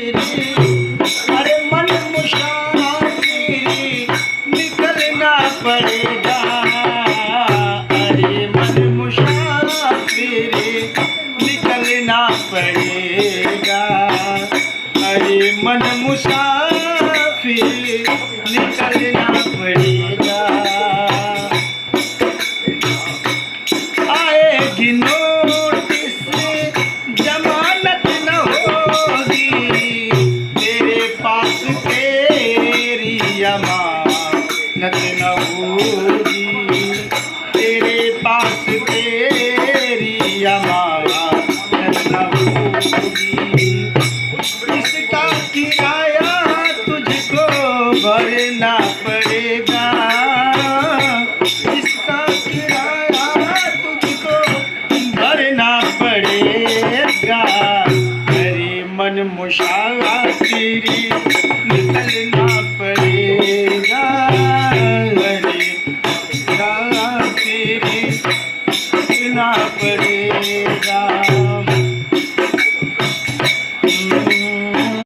अरे मन मुसाफिरी निकलना पड़ेगा। अरे मन मुसाफिरी निकलना पड़ेगा। अरे मन मुसाफिरी निकलना पड़ेगा। आएगी नोटिस जमानत न होगी, तेरे पास तेरी अमानत न होगी। तेरे पास तेरी अमानत न होगी। इसका किराया तुझको भरना पड़ेगा। इसका किराया तुझको भरना पड़ेगा। अरे मन मुसाफिरी निकलना पड़ेगा।